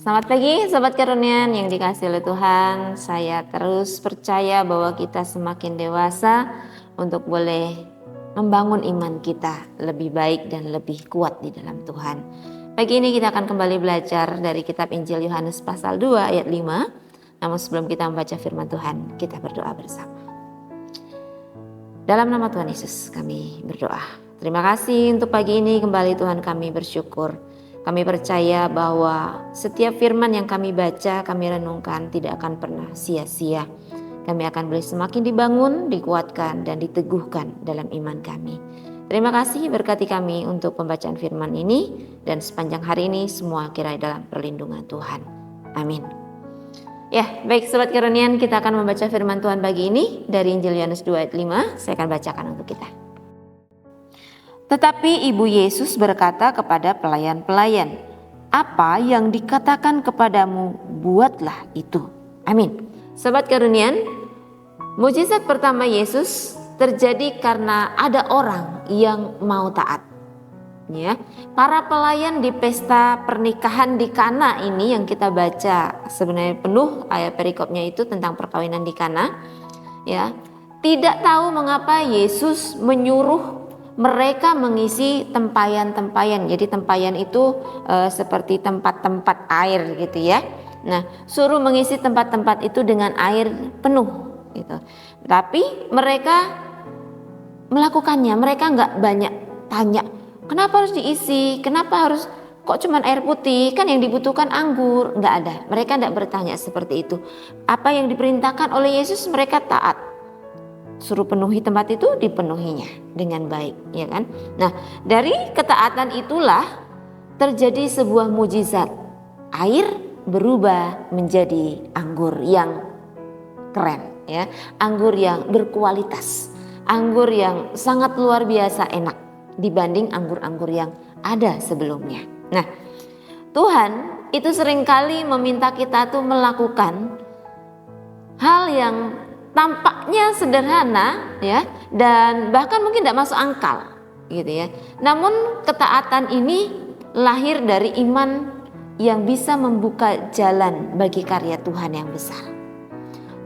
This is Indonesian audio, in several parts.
Selamat pagi Sobat Karunian yang dikasihi oleh Tuhan. Saya terus percaya bahwa kita semakin dewasa untuk boleh membangun iman kita lebih baik dan lebih kuat di dalam Tuhan. Pagi ini kita akan kembali belajar dari kitab Injil Yohanes pasal 2 ayat 5. Namun sebelum kita membaca firman Tuhan, kita berdoa bersama. Dalam nama Tuhan Yesus kami berdoa. Terima kasih untuk pagi ini, kembali Tuhan kami bersyukur. Kami percaya bahwa setiap firman yang kami baca, kami renungkan tidak akan pernah sia-sia. Kami akan boleh semakin dibangun, dikuatkan, dan diteguhkan dalam iman kami. Terima kasih, berkati kami untuk pembacaan firman ini, dan sepanjang hari ini semua kiranya dalam perlindungan Tuhan. Amin. Ya, baik Sobat Karunian, kita akan membaca firman Tuhan pagi ini dari Injil Yohanes 2 ayat 5. Saya akan bacakan untuk kita. Tetapi Ibu Yesus berkata kepada pelayan-pelayan, "Apa yang dikatakan kepadamu, buatlah itu." Amin. Sobat Karunian, mukjizat pertama Yesus terjadi karena ada orang yang mau taat. Ya, para pelayan di pesta pernikahan di Kana ini yang kita baca sebenarnya penuh ayat perikopnya itu tentang perkawinan di Kana. Ya, tidak tahu mengapa Yesus menyuruh mereka mengisi tempayan-tempayan. Jadi tempayan itu seperti tempat-tempat air gitu ya. Nah, suruh mengisi tempat-tempat itu dengan air penuh gitu. Tapi mereka melakukannya, mereka nggak banyak tanya, kenapa harus diisi? Kenapa harus kok cuman air putih? Kan yang dibutuhkan anggur. Nggak ada. Mereka nggak bertanya seperti itu. Apa yang diperintahkan oleh Yesus mereka taat. Suruh penuhi tempat itu, dipenuhinya dengan baik, ya kan? Nah, dari ketaatan itulah terjadi sebuah mujizat. Air berubah menjadi anggur yang keren, ya. Anggur yang berkualitas. Anggur yang sangat luar biasa enak dibanding anggur-anggur yang ada sebelumnya. Nah, Tuhan itu seringkali meminta kita tuh melakukan hal yang tampaknya sederhana ya, dan bahkan mungkin tidak masuk akal gitu ya. Namun ketaatan ini lahir dari iman yang bisa membuka jalan bagi karya Tuhan yang besar.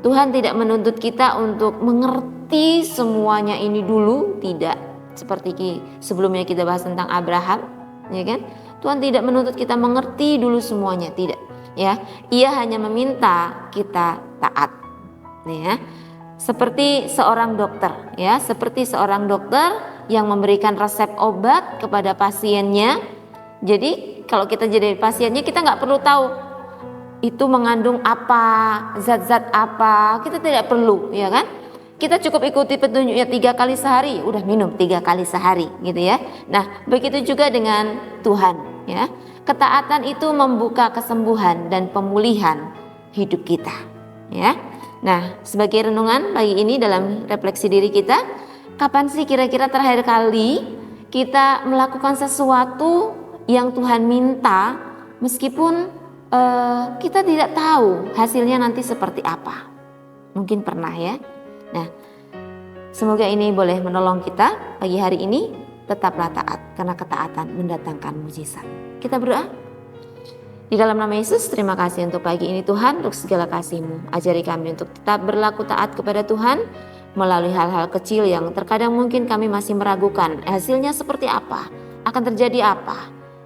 Tuhan tidak menuntut kita untuk mengerti semuanya ini dulu, tidak. Seperti sebelumnya kita bahas tentang Abraham, ya kan? Tuhan tidak menuntut kita mengerti dulu semuanya, tidak. Ya, Ia hanya meminta kita taat. Ya, seperti seorang dokter, ya, seperti seorang dokter yang memberikan resep obat kepada pasiennya. Jadi kalau kita jadi pasiennya, kita nggak perlu tahu itu mengandung apa, zat-zat apa, kita tidak perlu, ya kan? Kita cukup ikuti petunjuknya 3 kali sehari, udah minum 3 kali sehari, gitu ya. Nah, begitu juga dengan Tuhan, ya. Ketaatan itu membuka kesembuhan dan pemulihan hidup kita, ya. Nah, sebagai renungan pagi ini dalam refleksi diri kita, kapan sih kira-kira terakhir kali kita melakukan sesuatu yang Tuhan minta meskipun kita tidak tahu hasilnya nanti seperti apa? Mungkin pernah ya. Nah, semoga ini boleh menolong kita pagi hari ini. Tetaplah taat, karena ketaatan mendatangkan mujizat. Kita berdoa. Di dalam nama Yesus, terima kasih untuk pagi ini Tuhan, untuk segala kasih-Mu. Ajari kami untuk tetap berlaku taat kepada Tuhan melalui hal-hal kecil yang terkadang mungkin kami masih meragukan hasilnya seperti apa, akan terjadi apa.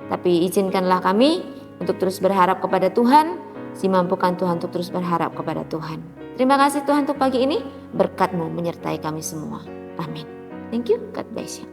Tapi izinkanlah kami untuk terus berharap kepada Tuhan, dimampukan Tuhan untuk terus berharap kepada Tuhan. Terima kasih Tuhan untuk pagi ini, berkat-Mu menyertai kami semua. Amin. Thank you, God bless you.